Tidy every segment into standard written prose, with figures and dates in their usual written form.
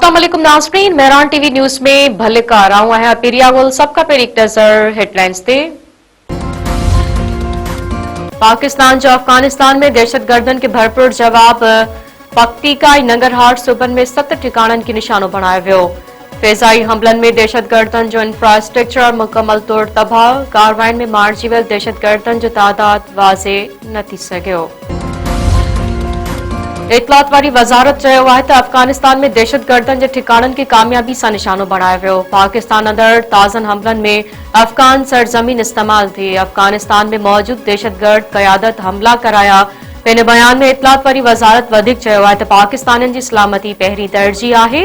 अस्सलाम वालेकुम नाज़रीन, मेहरान टीवी न्यूज़ में भले का रहा है पिरियावल सबका पर एक नजर हेडलाइंस थे। पाकिस्तान जो अफगानिस्तान में दहशतगर्दन के भरपूर जवाब पक्तिका नंगरहार सूबन में 7 ठिकानन की निशानों बनाया वियो। फेज़ाई हमलन में दहशतगर्दन जो इंफ्रास्ट्रक्चर मुकम्मल तौर तबाह, कार्रवाइन में मारिजी वियल दहशतगर्दन जो तादाद वाज़े न थी सघियो। इतलात वारी वज़ारत चयो आहे त अफगानिस्तान में दहशतगर्दन के ठिकानन के कामयाबी सां निशानो बणायो वियो। पाकिस्तान अंदर ताज़न हमलन में अफगान सरजमीन इस्तेमाल थी। अफगानिस्तान में मौजूद दहशतगर्द क़यादत हमला कराया। पंहिंजे बयान में इतलात वारी वज़ारत वधीक चयो आहे त पाकिस्तानियुनि जी सलामती पहिरीं तरजीह आहे।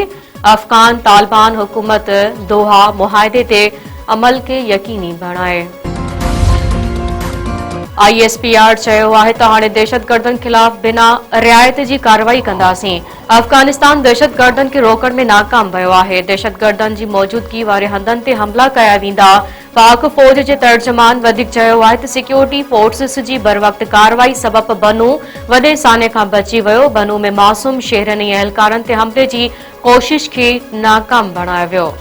अफगान तालिबान हुकूमत दोहा मुआहिदे ते अमल के यकीनी बणाए। ISPR चयो आहे त हाणे दहशतगर्दन खिलाफ बिना रियायत जी कार्रवाई कंदासीं। अफगानिस्तान दहशतगर्दन के रोकण में नाकाम वियो आहे। दहशतगर्दन जी मौजूदगी वारे हंधनि ते हमला कया वेंदा। पाक फौज जे तर्जमान वधीक चयो आहे त सिक्योरिटी फोर्सिस जी बरवक़्त कार्रवाई सबब बनू वॾे साने खां बची वियो। बनू में मासूम शहरनि ऐं एहलकारनि ते हमले जी कोशिश खे नाकाम बणायो वियो।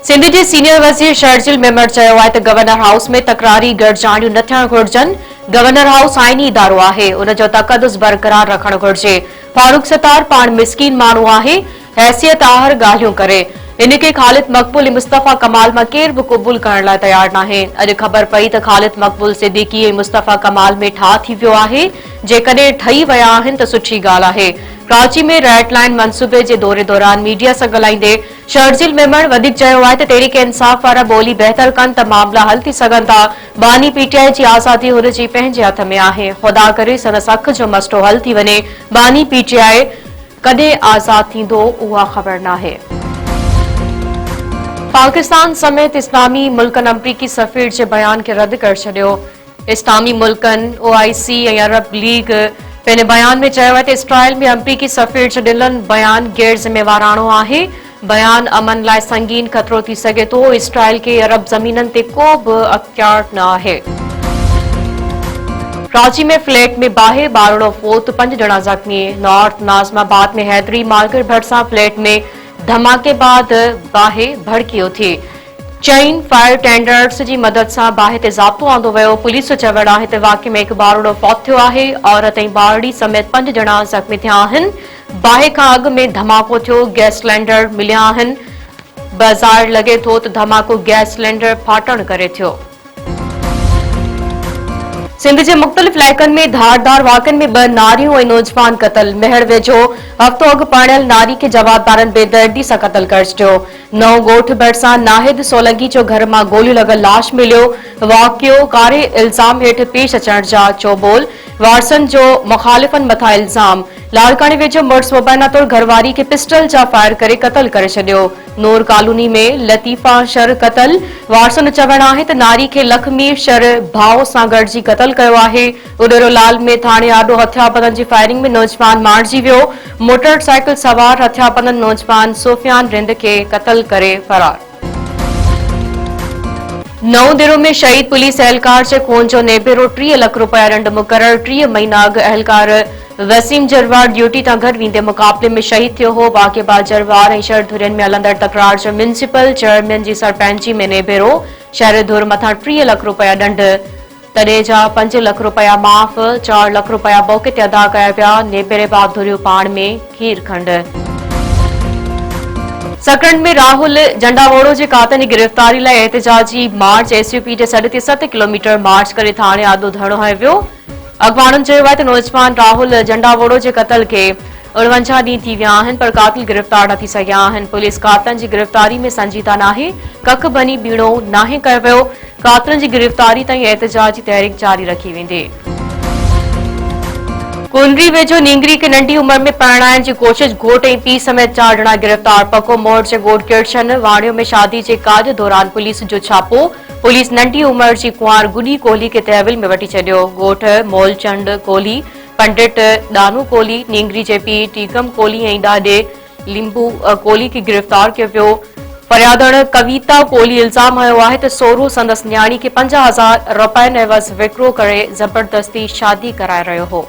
सिंध जे सीनियर वज़ीर शर्जिल मेमण चयो आहे त गवर्नर हाउस में तकरारी गॾजाणियूं न थियण घुरिजनि। गवर्नर हाउस आईनी इदारो आहे, उन जो तक़दुस बरक़रार रखणु घुरिजे। फारूक सत्तार पाण मिसकीन माण्हू आहे, हैसियत आहर ॻाल्हियूं करे। इनके ख़ालिद मक़बूल ऐं मुस्तफ़ा कमाल मां केरु बि क़बूल करण लाइ तयार नाहे। अॼु ख़बर पई त ख़ालिद मक़बूल सिद्दीकी ऐं मुस्तफ़ा कमाल में ठाह थी वियो आहे। जेकॾहिं ठही विया आहिनि त सुठी ॻाल्हि आहे। कराची में रेड लाइन मंसूबे जे दौरे दौरान मीडिया सां ॻाल्हाईंदे शर्जिल मेमण वधीक चयो आहे त तहरीक इंसाफ़ वारा ॿोली बहितर कनि त मामला हल थी सघनि था। बानी PTI जी आज़ादी हुन जी पंहिंजे हथ में आहे। ख़ुदा करे संदसि अख जो मसलो हल थी वञे। बानी PTI कॾहिं आज़ाद थींदो उहा ख़बर नाहे। पाकिस्तान समेत इस्लामी मुल्कनि अमरीकी सफ़ीर जे बयान खे रद्द करे छॾियो। इस्लामी मुल्कनि OIC ऐं अरब लीग पंहिंजे बयान में चयो आहे त इसराइल में अमरीकी सफ़ीर जो ॾिनल बयान गैर ज़िम्मेवाराणो आहे। बयान अमन लाइ संगीन ख़तरो थी सघे थो। इसराइल खे अरब ज़मीननि ते को बि अख्तियार न आहे। कराची में फ्लैट में बाहि बारड़ो फोत, 5 ॼणा ज़ख़्मी। नॉर्थ नाज़माबाद में हैदरी मार्केट भरिसां फ्लैट में धमाके बाद बाहि भड़कियो थी। चईन फायर टेंडर्स जी मदद सां बाहि ते ज़ाब्तो आंदो वियो। पुलिस जो चवणु आहे त वाक़े में हिकु बारड़ो फौत थियो आहे। औरत ऐं बारड़ी समेत 5 ॼणा ज़ख़्मी थिया आहिनि। बाहि खां अॻु में धमाको थियो। गैस सिलेंडर मिलिया आहिनि। बाज़ार लॻे थो त धमाको गैस सिलेंडर फाटण करे थियो। सिंध जे मुख़्तलिफ़ इलाइक़नि में धारदार वाक़िअनि में 2 नारियूं ऐं नौजवान क़तल। महर वेझो हफ़्तो अॻु पणियल नारी खे जवाबदारनि बेदर्दी सां क़तल करे छॾियो। नओं ॻोठ भरिसां नाहिद सोलंकी जो घर मां गोलियूं लॻल लाश मिलियो। वाक़ियो कारे इल्ज़ाम हेठि पेश अचण जा चोबोल। वारसनि जो मुख़ालिफ़नि मथां इल्ज़ाम। लाड़काणे वेझो मुड़ुस मुबैना तौर घरवारी खे पिस्टल जा फायर करे क़तल करे छॾियो। नूर कॉलोनी में लतीफ़ा शर क़तल। वारसनि जो चवणु आहे त नारी खे लखमीर शर भाउ सां गॾिजी क़तल कयो आहे। उडेरोलाल में थाणे आॾो हथियारबंदनि जी फायरिंग में नौजवान मारिजी वियो। मोटरसाइकिल सवार हथियारबंद नौजवान सुफियान रिंद खे क़तल करे फरार। नओं दिरो में शहीद पुलिस एहलकार जे खून जो नेबेरो 30 लाख रुपया ॾंढ मुक़रर। 30 महीना अॻु एहलकार वसीम जरवार ड्यूटी तां घर वेंदे मुक़ाबले में शहीद थियो हो। वाक़े बाद जरवार ऐं शहरधुरियुनि में हलंदड़ तकरार जो म्यूनिसिपल चेयरमैन जी सरपंची में नेबेरो। शहरधुर मथां 30 लाख रुपया ॾंढ, तॾहिं जा 5 लाख रुपया माफ़, 4 लाख रुपया मौक़े ते अदा कया विया। नेबेरे बाद धुरियूं पाण में खीर खंड। सकरन में राहुल जंडावोड़ो जे कातनि जी गिरफ़्तारी लाइ एहतिजाजी मार्च SUP जे सॾ ते 7 किलोमीटर मार्च करे थाणे आॾो धरणो हयो वियो। अख़बारनि चयो आहे त नौजवान राहुल जंडावोड़ो जे क़तल खे 49 ॾींहं थी विया आहिनि, पर कातिल गिरफ़्तार न थी सघिया आहिनि। पुलिस कातलनि जी गिरफ़्तारी में संजीदा नाहे। कख भनी बीणो नाहे कयो वियो। कातलनि जी गिरफ़्तारी ताईं एहतिजाजी तहरीक जारी रखी वेंदी। कुंडरी वेझो नींगरी के नंढी उम्र में परिणाइण जी कोशिश। घोट ऐं पीउ समेत 4 ॼणा गिरफ़्तार। पको मोड़ जे ॻोठ किरशन वाणियो में शादी जे काज दौरान पुलिस जो छापो। पुलिस नंढी उम्र जी कुंवार गुडी कोहली खे तहवील में वठी छॾियो। ॻोठ मोलचंद कोहली, पंडित दानू कोहली, नींगरी जे पीउ टीकम कोहली ऐं ॾाॾे लिंबू कोहली खे गिरफ़्तार कयो वियो। फरियादड़ कविता कोहली इल्ज़ाम हयो आहे त सोरो संदसि न्याणी खे 50,000 रुपयनि एवज़ विकिरो करे ज़बरदस्ती शादी कराए रहियो हो।